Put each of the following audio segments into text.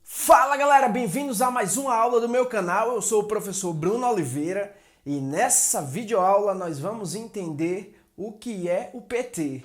Fala galera, bem-vindos a mais uma aula do meu canal. Eu sou o professor Bruno Oliveira e nessa videoaula nós vamos entender o que é o PT.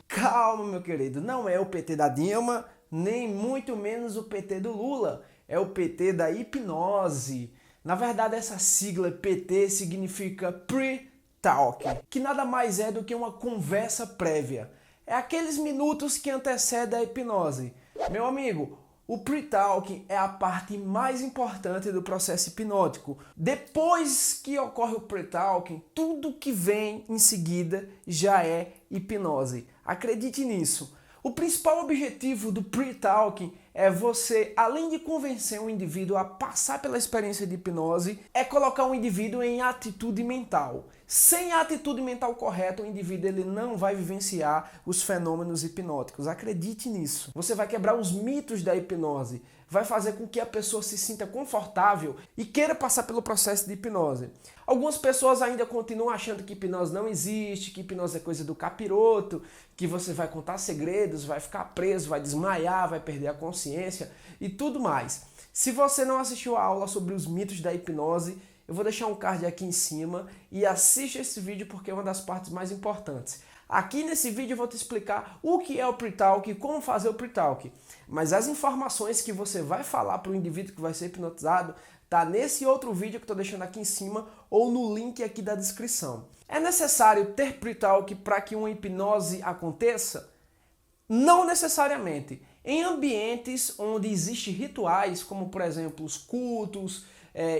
Calma, meu querido, não é o PT da Dilma, nem muito menos o PT do Lula. É o PT da hipnose. Na verdade, essa sigla PT significa Pre-Talk, que nada mais é do que uma conversa prévia. É aqueles minutos que antecedem a hipnose. Meu amigo, o pre-talk é a parte mais importante do processo hipnótico. Depois que ocorre o pre-talk, tudo que vem em seguida já é hipnose. Acredite nisso. O principal objetivo do pre-talk é você, além de convencer um indivíduo a passar pela experiência de hipnose, é colocar um indivíduo em atitude mental. Sem a atitude mental correta, o indivíduo ele não vai vivenciar os fenômenos hipnóticos. Acredite nisso. Você vai quebrar os mitos da hipnose, vai fazer com que a pessoa se sinta confortável e queira passar pelo processo de hipnose. Algumas pessoas ainda continuam achando que hipnose não existe, que hipnose é coisa do capiroto, que você vai contar segredos, vai ficar preso, vai desmaiar, vai perder a consciência e tudo mais. Se você não assistiu a aula sobre os mitos da hipnose, eu vou deixar um card aqui em cima e assiste esse vídeo porque é uma das partes mais importantes. Aqui nesse vídeo eu vou te explicar o que é o pre-talk e como fazer o pre-talk. Mas as informações que você vai falar para o indivíduo que vai ser hipnotizado tá nesse outro vídeo que eu estou deixando aqui em cima ou no link aqui da descrição. É necessário ter pre-talk para que uma hipnose aconteça? Não necessariamente. Em ambientes onde existem rituais, como por exemplo os cultos,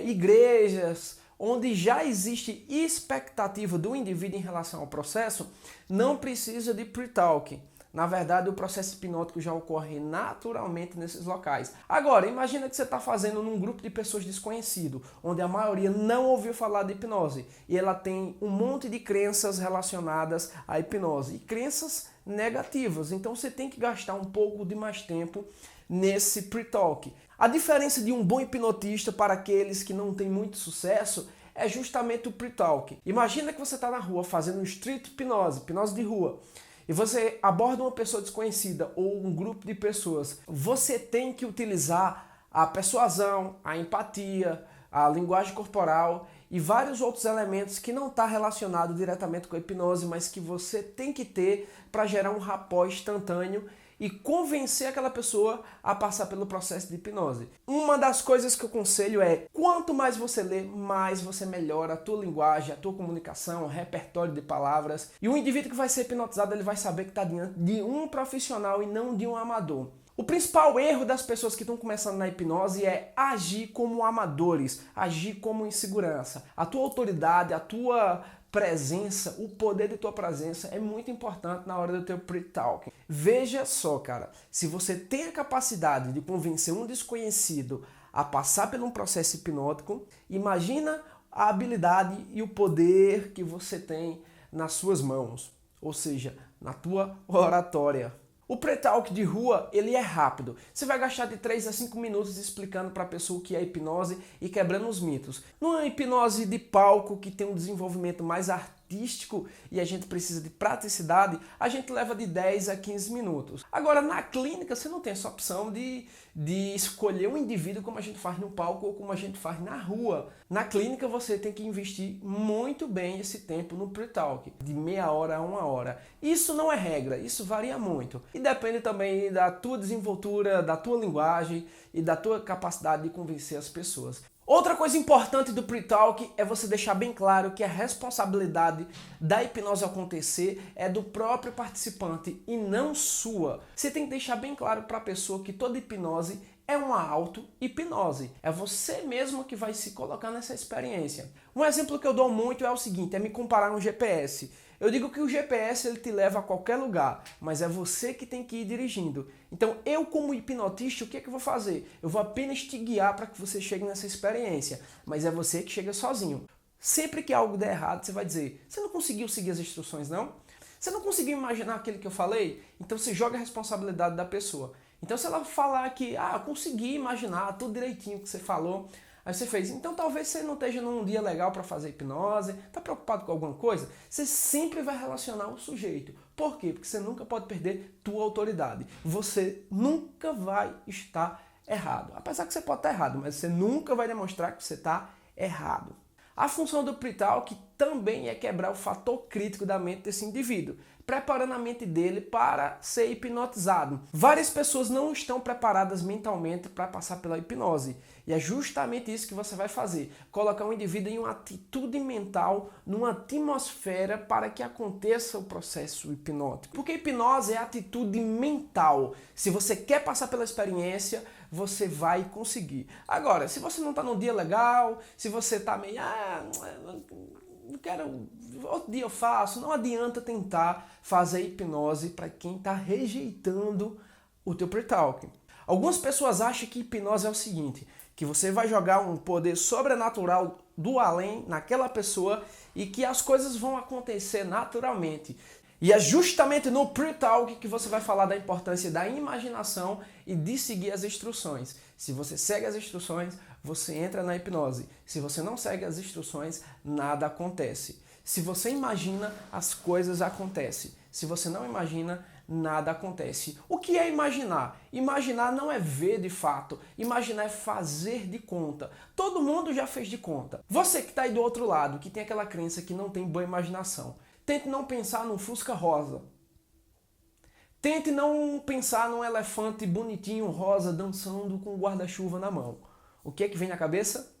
igrejas, onde já existe expectativa do indivíduo em relação ao processo, não precisa de pre-talk. Na verdade, o processo hipnótico já ocorre naturalmente nesses locais. Agora, imagina que você está fazendo num grupo de pessoas desconhecido, onde a maioria não ouviu falar de hipnose, e ela tem um monte de crenças relacionadas à hipnose, e crenças negativas. Então você tem que gastar um pouco de mais tempo nesse pre-talk. A diferença de um bom hipnotista para aqueles que não têm muito sucesso é justamente o pre-talk. Imagina que você está na rua fazendo street hipnose, hipnose de rua, e você aborda uma pessoa desconhecida ou um grupo de pessoas. Você tem que utilizar a persuasão, a empatia, a linguagem corporal e vários outros elementos que não estão relacionados diretamente com a hipnose, mas que você tem que ter para gerar um rapport instantâneo e convencer aquela pessoa a passar pelo processo de hipnose. Uma das coisas que eu aconselho é, quanto mais você lê, mais você melhora a tua linguagem, a tua comunicação, o repertório de palavras. E o indivíduo que vai ser hipnotizado, ele vai saber que está diante de um profissional e não de um amador. O principal erro das pessoas que estão começando na hipnose é agir como amadores, agir como insegurança. A tua autoridade, a tua presença, o poder de tua presença é muito importante na hora do teu pre-talk. Veja só, cara, se você tem a capacidade de convencer um desconhecido a passar por um processo hipnótico, imagina a habilidade e o poder que você tem nas suas mãos, ou seja, na tua oratória. O pre-talk de rua, ele é rápido. Você vai gastar de 3 a 5 minutos explicando para a pessoa o que é hipnose e quebrando os mitos. Numa hipnose de palco que tem um desenvolvimento mais artístico e a gente precisa de praticidade, a gente leva de 10 a 15 minutos. Agora, na clínica, você não tem essa opção de escolher um indivíduo como a gente faz no palco ou como a gente faz na rua. Na clínica, você tem que investir muito bem esse tempo no pre-talk, de meia hora a 1 hora. Isso não é regra, isso varia muito. E depende também da tua desenvoltura, da tua linguagem e da tua capacidade de convencer as pessoas. Outra coisa importante do pre-talk é você deixar bem claro que a responsabilidade da hipnose acontecer é do próprio participante e não sua. Você tem que deixar bem claro para a pessoa que toda hipnose é uma auto-hipnose. É você mesmo que vai se colocar nessa experiência. Um exemplo que eu dou muito é o seguinte, é me comparar um GPS. Eu digo que o GPS ele te leva a qualquer lugar, mas é você que tem que ir dirigindo. Então eu como hipnotista, o que é que eu vou fazer? Eu vou apenas te guiar para que você chegue nessa experiência, mas é você que chega sozinho. Sempre que algo der errado, você vai dizer, você não conseguiu seguir as instruções, não? Você não conseguiu imaginar aquilo que eu falei? Então você joga a responsabilidade da pessoa. Então se ela falar que, consegui imaginar tudo direitinho que você falou, Aí você fez, então talvez você não esteja num dia legal para fazer hipnose, está preocupado com alguma coisa? Você sempre vai relacionar o sujeito. Por quê? Porque você nunca pode perder tua autoridade. Você nunca vai estar errado. Apesar que você pode estar errado, mas você nunca vai demonstrar que você está errado. A função do pre-talk também é quebrar o fator crítico da mente desse indivíduo, preparando a mente dele para ser hipnotizado. Várias pessoas não estão preparadas mentalmente para passar pela hipnose. E é justamente isso que você vai fazer. Colocar um indivíduo em uma atitude mental, numa atmosfera para que aconteça o processo hipnótico. Porque hipnose é atitude mental. Se você quer passar pela experiência, você vai conseguir. Agora, se você não está num dia legal, se você está meio... não quero, outro dia eu faço, não adianta tentar fazer hipnose para quem está rejeitando o teu pre-talk. Algumas pessoas acham que hipnose é o seguinte, que você vai jogar um poder sobrenatural do além naquela pessoa e que as coisas vão acontecer naturalmente. E é justamente no pre-talk que você vai falar da importância da imaginação e de seguir as instruções. Se você segue as instruções, você entra na hipnose. Se você não segue as instruções, nada acontece. Se você imagina, as coisas acontecem. Se você não imagina, nada acontece. O que é imaginar? Imaginar não é ver de fato. Imaginar é fazer de conta. Todo mundo já fez de conta. Você que está aí do outro lado, que tem aquela crença que não tem boa imaginação, tente não pensar num Fusca rosa. Tente não pensar num elefante bonitinho rosa dançando com um guarda-chuva na mão. O que é que vem na cabeça?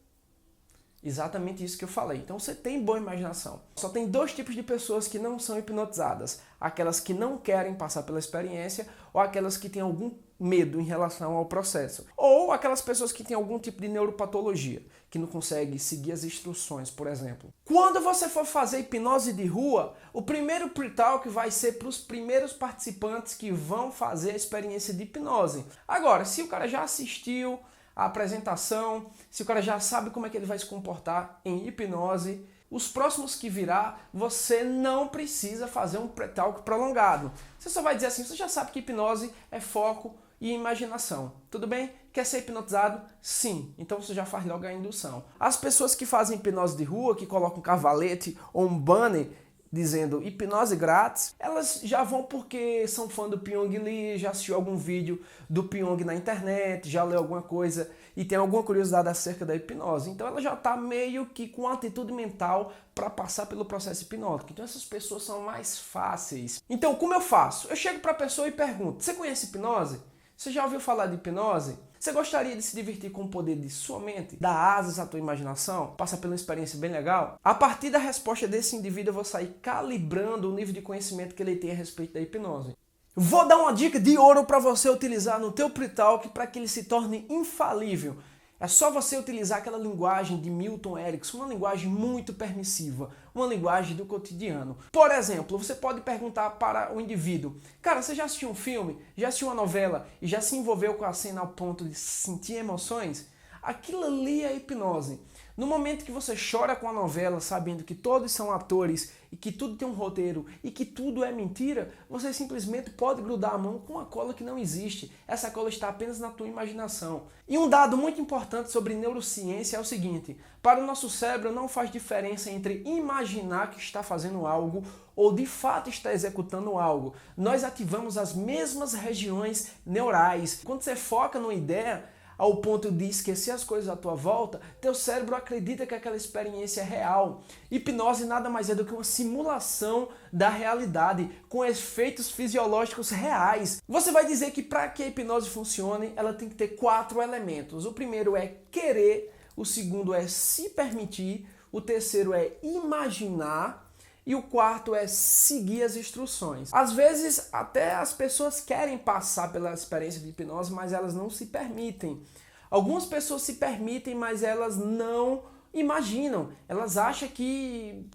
Exatamente isso que eu falei. Então você tem boa imaginação. Só tem dois tipos de pessoas que não são hipnotizadas. Aquelas que não querem passar pela experiência ou aquelas que têm algum medo em relação ao processo. Ou aquelas pessoas que têm algum tipo de neuropatologia, que não conseguem seguir as instruções, por exemplo. Quando você for fazer hipnose de rua, o primeiro pre-talk vai ser para os primeiros participantes que vão fazer a experiência de hipnose. Agora, se o cara já assistiu a apresentação, se o cara já sabe como é que ele vai se comportar em hipnose, os próximos que virá, você não precisa fazer um pre-talk prolongado. Você só vai dizer assim, você já sabe que hipnose é foco e imaginação. Tudo bem? Quer ser hipnotizado? Sim. Então você já faz logo a indução. As pessoas que fazem hipnose de rua, que colocam um cavalete ou um banner dizendo hipnose grátis, elas já vão porque são fã do Pyong Lee, já assistiu algum vídeo do Pyong na internet, já leu alguma coisa e tem alguma curiosidade acerca da hipnose. Então ela já está meio que com atitude mental para passar pelo processo hipnótico. Então essas pessoas são mais fáceis. Então como eu faço? Eu chego para a pessoa e pergunto, você conhece hipnose? Você já ouviu falar de hipnose? Você gostaria de se divertir com o poder de sua mente? Dar asas à tua imaginação? Passar por uma experiência bem legal? A partir da resposta desse indivíduo, eu vou sair calibrando o nível de conhecimento que ele tem a respeito da hipnose. Vou dar uma dica de ouro para você utilizar no teu pre-talk para que ele se torne infalível. É só você utilizar aquela linguagem de Milton Erickson, uma linguagem muito permissiva, uma linguagem do cotidiano. Por exemplo, você pode perguntar para o indivíduo, cara, você já assistiu um filme, já assistiu uma novela e já se envolveu com a cena ao ponto de sentir emoções? Aquilo ali é hipnose. No momento que você chora com a novela, sabendo que todos são atores e que tudo tem um roteiro e que tudo é mentira, você simplesmente pode grudar a mão com uma cola que não existe. Essa cola está apenas na tua imaginação. E um dado muito importante sobre neurociência é o seguinte, para o nosso cérebro não faz diferença entre imaginar que está fazendo algo ou de fato está executando algo. Nós ativamos as mesmas regiões neurais. Quando você foca numa ideia, ao ponto de esquecer as coisas à tua volta, teu cérebro acredita que aquela experiência é real. Hipnose nada mais é do que uma simulação da realidade, com efeitos fisiológicos reais. Você vai dizer que para que a hipnose funcione, ela tem que ter 4 elementos. O primeiro é querer, o segundo é se permitir, o terceiro é imaginar, e o quarto é seguir as instruções. Às vezes, até as pessoas querem passar pela experiência de hipnose, mas elas não se permitem. Algumas pessoas se permitem, mas elas não imaginam. Elas acham que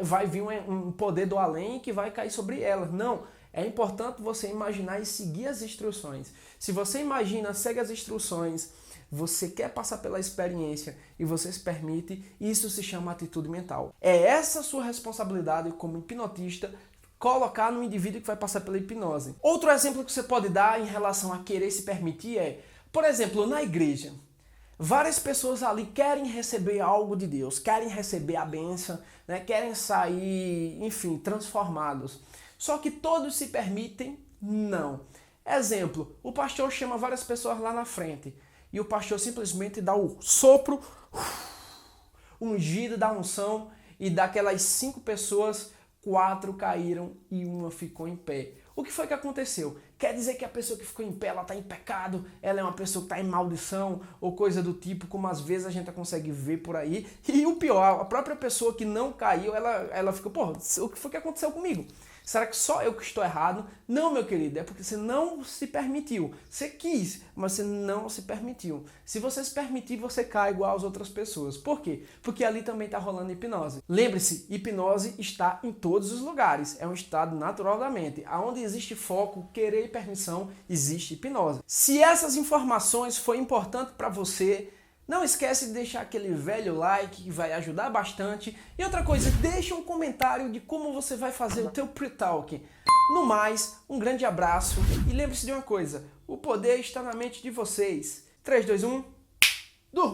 vai vir um poder do além que vai cair sobre elas. Não. É importante você imaginar e seguir as instruções. Se você imagina, segue as instruções, você quer passar pela experiência e você se permite, isso se chama atitude mental. É essa a sua responsabilidade como hipnotista, colocar no indivíduo que vai passar pela hipnose. Outro exemplo que você pode dar em relação a querer se permitir é, por exemplo, na igreja. Várias pessoas ali querem receber algo de Deus, querem receber a bênção, né? Querem sair, enfim, transformados. Só que todos se permitem? Não. Exemplo, o pastor chama várias pessoas lá na frente e o pastor simplesmente dá o sopro, ungido da unção, e daquelas 5 pessoas, 4 caíram e uma ficou em pé. O que foi que aconteceu? Quer dizer que a pessoa que ficou em pé, ela está em pecado, ela é uma pessoa que está em maldição ou coisa do tipo, como às vezes a gente consegue ver por aí. E o pior, a própria pessoa que não caiu, ela ficou, pô, o que foi que aconteceu comigo? Será que só eu que estou errado? Não, meu querido, é porque você não se permitiu. Você quis, mas você não se permitiu. Se você se permitir, você cai igual às outras pessoas. Por quê? Porque ali também está rolando hipnose. Lembre-se, hipnose está em todos os lugares. É um estado natural da mente. Aonde existe foco, querer e permissão, existe hipnose. Se essas informações foram importantes para você, não esquece de deixar aquele velho like que vai ajudar bastante. E outra coisa, deixa um comentário de como você vai fazer o teu pre-talk. No mais, um grande abraço e lembre-se de uma coisa, o poder está na mente de vocês. 3, 2, 1, durma!